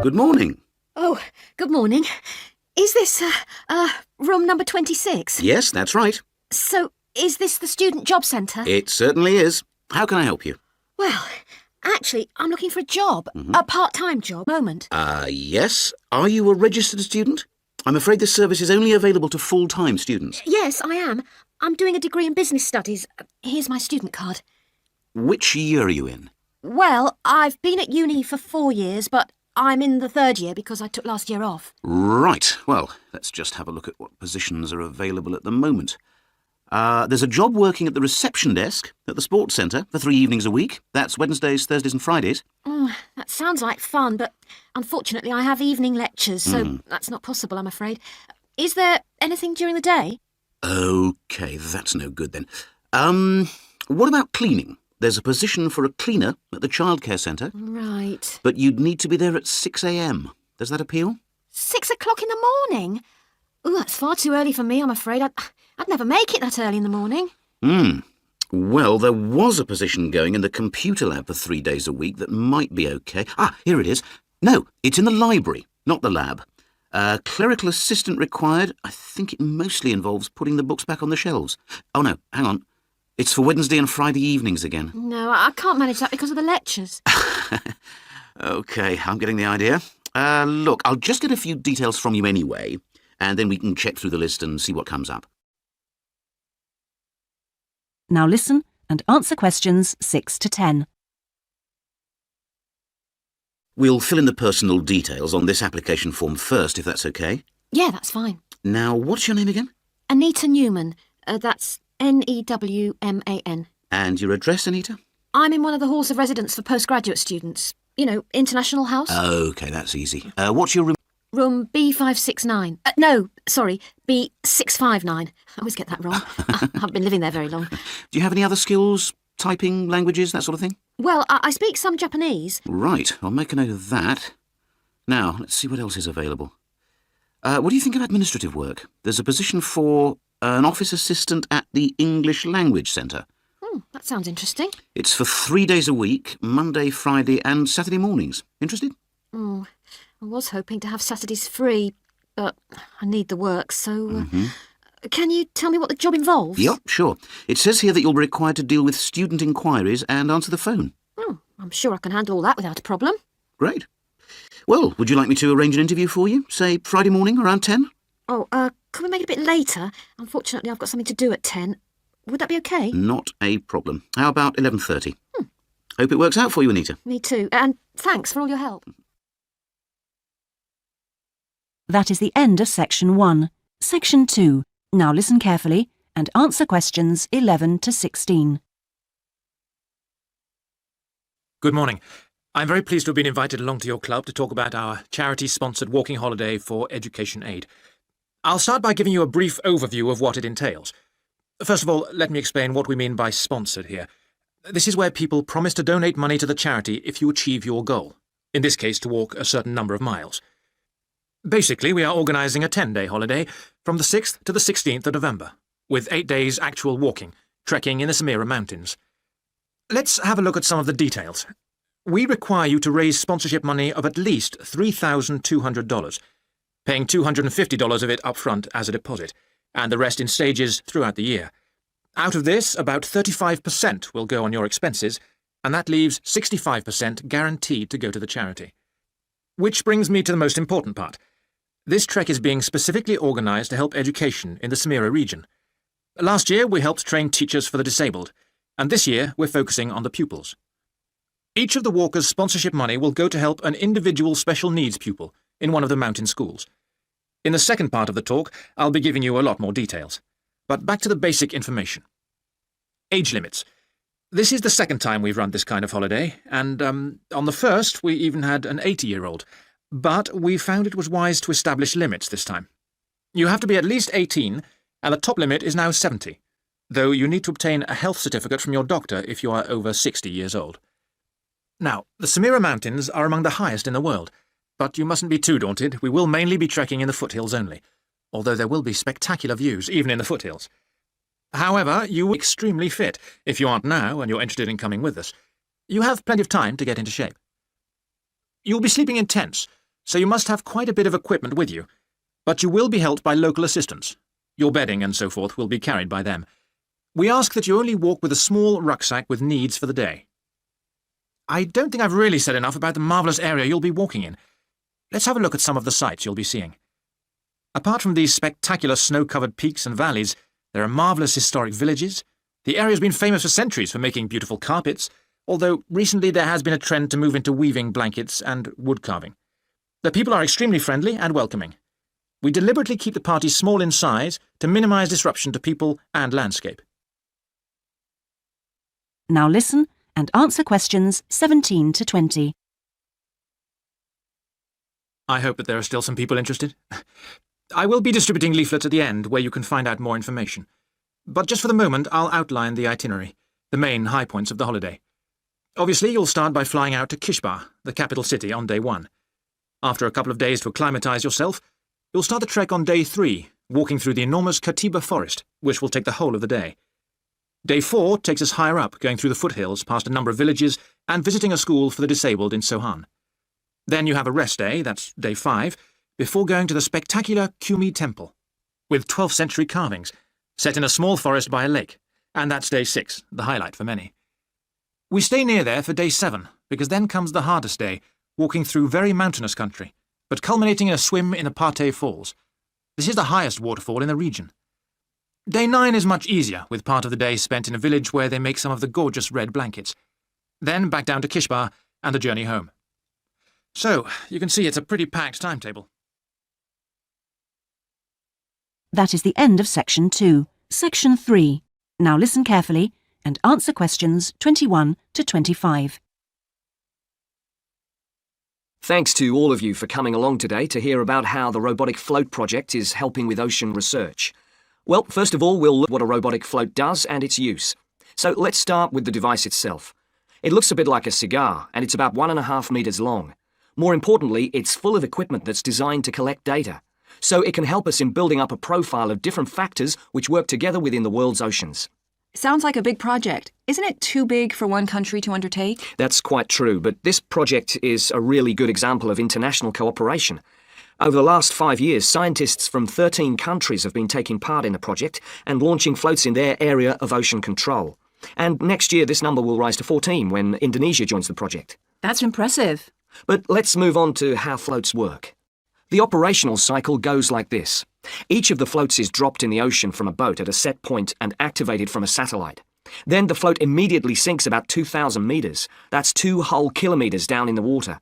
Good morning. Oh, good morning. Is this, room number 26? Yes, that's right. So, is this the Student Job Centre? It certainly is. How can I help you? Well, actually, I'm looking for a job. A part-time job. Moment. Yes. Are you a registered student? I'm afraid this service is only available to full-time students. Yes, I am. I'm doing a degree in business studies. Here's my student card. Which year are you in? Well, I've been at uni for 4 years, but I'm in the 3rd year because I took last year off. Right. Well, let's just have a look at what positions are available at the moment. There's a job working at the reception desk at the sports centre for 3 evenings a week. That's Wednesdays, Thursdays and Fridays. That sounds like fun, but unfortunately I have evening lectures, so that's not possible, I'm afraid. Is there anything during the day? OK, that's no good then. What about cleaning? There's a position for a cleaner at the childcare centre. Right. But you'd need to be there at 6 a.m. Does that appeal? 6 o'clock in the morning? Oh, that's far too early for me, I'm afraid. I'd never make it that early in the morning. Well, there was a position going in the computer lab for 3 days a week that might be OK. Here it is. No, it's in the library, not the lab. Clerical assistant required. I think it mostly involves putting the books back on the shelves. Oh, no, hang on. It's for Wednesday and Friday evenings again. No, I can't manage that because of the lectures. OK, I'm getting the idea. Look, I'll just get a few details from you anyway, and then we can check through the list and see what comes up. Now listen and answer questions 6 to 10. We'll fill in the personal details on this application form first, if that's OK. Yeah, that's fine. Now, what's your name again? Anita Newman. That's Newman. And your address, Anita? I'm in one of the halls of residence for postgraduate students. You know, International House. OK, that's easy. What's your room? Room B569. No, sorry, B659. I always get that wrong. I haven't been living there very long. Do you have any other skills? Typing, languages, that sort of thing? Well, I speak some Japanese. Right, I'll make a note of that. Now, let's see what else is available. What do you think of administrative work? There's a position for an office assistant at the English Language Centre. That sounds interesting. It's for 3 days a week, Monday, Friday and Saturday mornings. Interested? I was hoping to have Saturdays free, but I need the work, so... Can you tell me what the job involves? Yep, sure. It says here that you'll be required to deal with student inquiries and answer the phone. I'm sure I can handle all that without a problem. Great. Well, would you like me to arrange an interview for you? Say Friday morning around 10? Can we make it a bit later? Unfortunately, I've got something to do at 10. Would that be OK? Not a problem. How about 11:30? Hope it works out for you, Anita. Me too. And thanks for all your help. That is the end of Section 1. Section 2. Now listen carefully and answer questions 11 to 16. Good morning. I'm very pleased to have been invited along to your club to talk about our charity-sponsored walking holiday for education aid. I'll start by giving you a brief overview of what it entails. First of all, let me explain what we mean by sponsored here. This is where people promise to donate money to the charity if you achieve your goal, in this case to walk a certain number of miles. Basically, we are organising a 10-day holiday from the 6th to the 16th of November, with 8 days actual walking, trekking in the Samira Mountains. Let's have a look at some of the details. We require you to raise sponsorship money of at least $3,200, paying $250 of it up front as a deposit, and the rest in stages throughout the year. Out of this, about 35% will go on your expenses, and that leaves 65% guaranteed to go to the charity. Which brings me to the most important part. This trek is being specifically organised to help education in the Samira region. Last year, we helped train teachers for the disabled, and this year we're focusing on the pupils. Each of the walkers' sponsorship money will go to help an individual special needs pupil in one of the mountain schools. In the second part of the talk, I'll be giving you a lot more details. But back to the basic information. Age limits. This is the second time we've run this kind of holiday, and on the first we even had an 80-year-old. But we found it was wise to establish limits this time. You have to be at least 18, and the top limit is now 70, though you need to obtain a health certificate from your doctor if you are over 60 years old. Now, the Samira Mountains are among the highest in the world, but you mustn't be too daunted. We will mainly be trekking in the foothills only, although there will be spectacular views even in the foothills. However, you are extremely fit if you aren't now and you're interested in coming with us. You have plenty of time to get into shape. You'll be sleeping in tents, so you must have quite a bit of equipment with you, but you will be helped by local assistants. Your bedding and so forth will be carried by them. We ask that you only walk with a small rucksack with needs for the day. I don't think I've really said enough about the marvellous area you'll be walking in. Let's have a look at some of the sights you'll be seeing. Apart from these spectacular snow-covered peaks and valleys, there are marvellous historic villages. The area's been famous for centuries for making beautiful carpets, although recently there has been a trend to move into weaving blankets and wood carving. The people are extremely friendly and welcoming. We deliberately keep the party small in size to minimise disruption to people and landscape. Now listen and answer questions 17 to 20. I hope that there are still some people interested. I will be distributing leaflets at the end where you can find out more information. But just for the moment, I'll outline the itinerary, the main high points of the holiday. Obviously, you'll start by flying out to Kishbar, the capital city, on day 1. After a couple of days to acclimatise yourself, you'll start the trek on day 3, walking through the enormous Katiba forest, which will take the whole of the day. Day 4 takes us higher up, going through the foothills, past a number of villages, and visiting a school for the disabled in Sohan. Then you have a rest day, that's day 5, before going to the spectacular Kumi Temple, with 12th century carvings, set in a small forest by a lake, and that's day 6, the highlight for many. We stay near there for day 7, because then comes the hardest day, walking through very mountainous country, but culminating in a swim in the Pate Falls. This is the highest waterfall in the region. Day 9 is much easier, with part of the day spent in a village where they make some of the gorgeous red blankets. Then back down to Kishbar and the journey home. So, you can see it's a pretty packed timetable. That is the end of Section 2. Section 3. Now listen carefully and answer questions 21 to 25. Thanks to all of you for coming along today to hear about how the Robotic Float project is helping with ocean research. Well, first of all, we'll look at what a robotic float does and its use. So let's start with the device itself. It looks a bit like a cigar, and it's about 1.5 meters long. More importantly, it's full of equipment that's designed to collect data, so it can help us in building up a profile of different factors which work together within the world's oceans. Sounds like a big project. Isn't it too big for one country to undertake? That's quite true, but this project is a really good example of international cooperation. Over the last 5 years, scientists from 13 countries have been taking part in the project and launching floats in their area of ocean control. And next year, this number will rise to 14 when Indonesia joins the project. That's impressive. But let's move on to how floats work. The operational cycle goes like this. Each of the floats is dropped in the ocean from a boat at a set point and activated from a satellite. Then the float immediately sinks about 2,000 meters. That's 2 whole kilometers down in the water.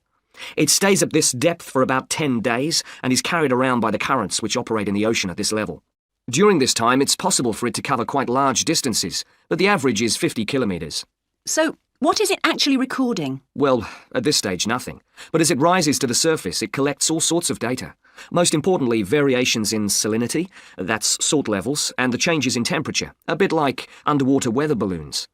It stays at this depth for about 10 days and is carried around by the currents which operate in the ocean at this level. During this time, it's possible for it to cover quite large distances, but the average is 50 kilometers. So, what is it actually recording? Well, at this stage, nothing. But as it rises to the surface, it collects all sorts of data. Most importantly, variations in salinity, that's salt levels, and the changes in temperature, a bit like underwater weather balloons.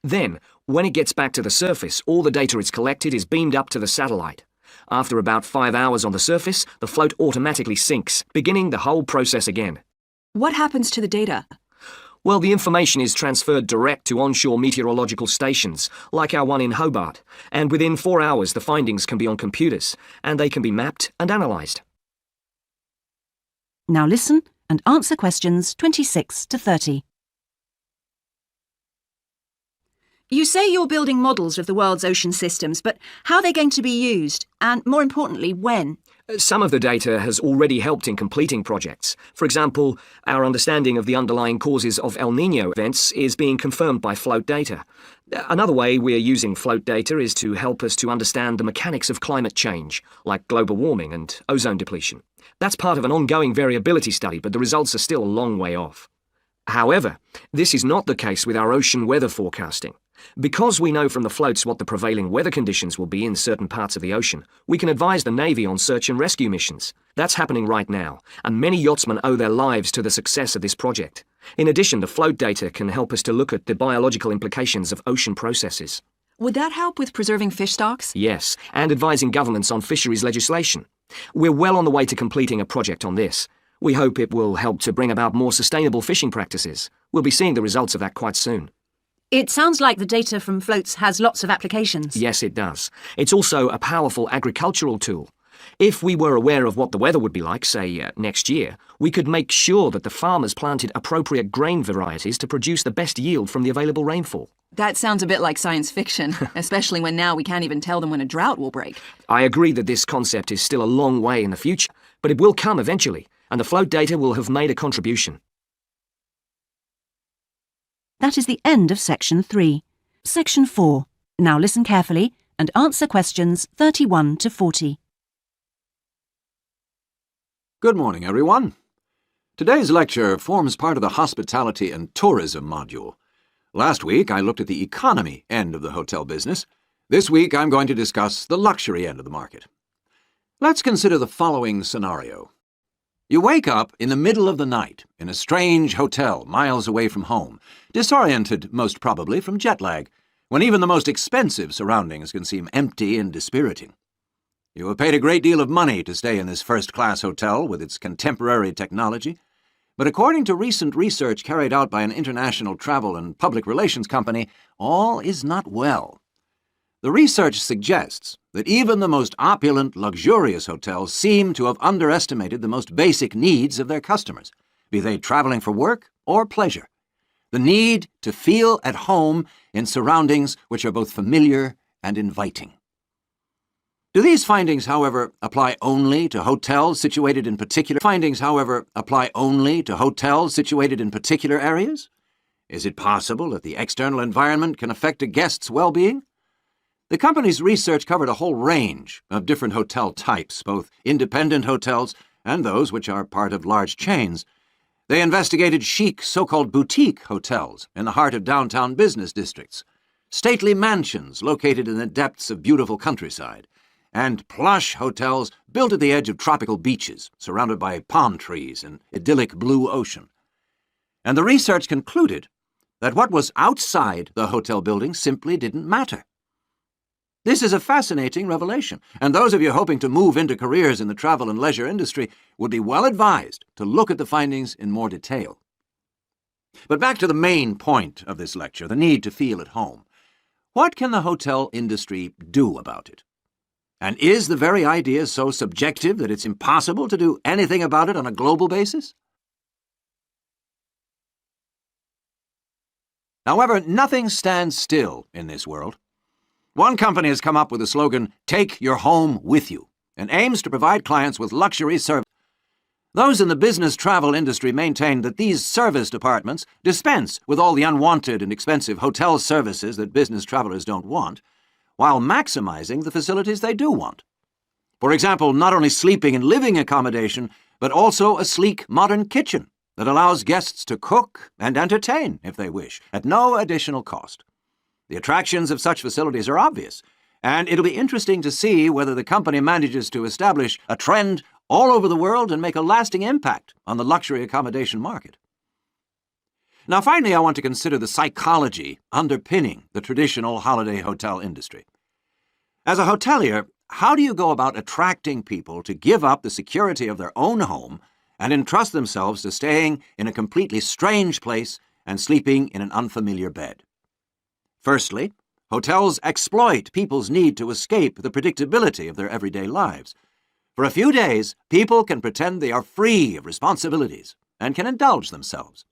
Then, when it gets back to the surface, all the data it's collected is beamed up to the satellite. After about 5 hours on the surface, the float automatically sinks, beginning the whole process again. What happens to the data? Well, the information is transferred direct to onshore meteorological stations, like our one in Hobart, and within 4 hours the findings can be on computers, and they can be mapped and analysed. Now listen and answer questions 26 to 30. You say you're building models of the world's ocean systems, but how are they going to be used? And more importantly, when? Some of the data has already helped in completing projects. For example, our understanding of the underlying causes of El Niño events is being confirmed by float data. Another way we're using float data is to help us to understand the mechanics of climate change, like global warming and ozone depletion. That's part of an ongoing variability study, but the results are still a long way off. However, this is not the case with our ocean weather forecasting. Because we know from the floats what the prevailing weather conditions will be in certain parts of the ocean, we can advise the Navy on search and rescue missions. That's happening right now, and many yachtsmen owe their lives to the success of this project. In addition, the float data can help us to look at the biological implications of ocean processes. Would that help with preserving fish stocks? Yes, and advising governments on fisheries legislation. We're well on the way to completing a project on this. We hope it will help to bring about more sustainable fishing practices. We'll be seeing the results of that quite soon. It sounds like the data from floats has lots of applications. Yes, it does. It's also a powerful agricultural tool. If we were aware of what the weather would be like, say, next year, we could make sure that the farmers planted appropriate grain varieties to produce the best yield from the available rainfall. That sounds a bit like science fiction, especially when now we can't even tell them when a drought will break. I agree that this concept is still a long way in the future, but it will come eventually, and the float data will have made a contribution. That is the end of Section 3. Section 4. Now listen carefully and answer questions 31 to 40. Good morning, everyone. Today's lecture forms part of the Hospitality and Tourism module. Last week, I looked at the economy end of the hotel business. This week, I'm going to discuss the luxury end of the market. Let's consider the following scenario. You wake up in the middle of the night in a strange hotel miles away from home, disoriented most probably from jet lag, when even the most expensive surroundings can seem empty and dispiriting. You have paid a great deal of money to stay in this first-class hotel with its contemporary technology, but according to recent research carried out by an international travel and public relations company, all is not well. The research suggests that even the most opulent, luxurious hotels seem to have underestimated the most basic needs of their customers, be they traveling for work or pleasure. The need to feel at home in surroundings which are both familiar and inviting. Do these findings, however, apply only to hotels situated in particular areas? Is it possible that the external environment can affect a guest's well-being? The company's research covered a whole range of different hotel types, both independent hotels and those which are part of large chains. They investigated chic, so-called boutique hotels in the heart of downtown business districts, stately mansions located in the depths of beautiful countryside, and plush hotels built at the edge of tropical beaches, surrounded by palm trees and idyllic blue ocean. And the research concluded that what was outside the hotel building simply didn't matter. This is a fascinating revelation, and those of you hoping to move into careers in the travel and leisure industry would be well advised to look at the findings in more detail. But back to the main point of this lecture, the need to feel at home. What can the hotel industry do about it? And is the very idea so subjective that it's impossible to do anything about it on a global basis? However, nothing stands still in this world. One company has come up with the slogan, "Take your home with you," and aims to provide clients with luxury service. Those in the business travel industry maintain that these service departments dispense with all the unwanted and expensive hotel services that business travelers don't want, while maximizing the facilities they do want. For example, not only sleeping and living accommodation, but also a sleek modern kitchen that allows guests to cook and entertain, if they wish, at no additional cost. The attractions of such facilities are obvious, and it'll be interesting to see whether the company manages to establish a trend all over the world and make a lasting impact on the luxury accommodation market. Now, finally, I want to consider the psychology underpinning the traditional holiday hotel industry. As a hotelier, how do you go about attracting people to give up the security of their own home and entrust themselves to staying in a completely strange place and sleeping in an unfamiliar bed? Firstly, hotels exploit people's need to escape the predictability of their everyday lives. For a few days, people can pretend they are free of responsibilities and can indulge themselves.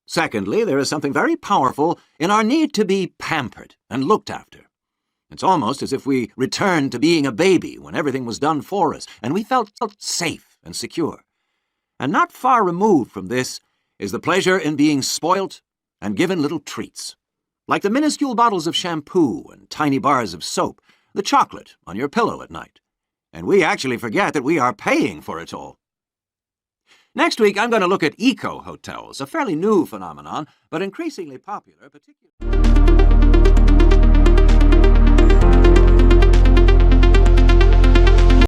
Secondly, there is something very powerful in our need to be pampered and looked after. It's almost as if we returned to being a baby when everything was done for us, and we felt safe and secure. And not far removed from this is the pleasure in being spoilt and given little treats, like the minuscule bottles of shampoo and tiny bars of soap, the chocolate on your pillow at night. And we actually forget that we are paying for it all. Next week, I'm going to look at eco-hotels, a fairly new phenomenon, but increasingly popular, particularly...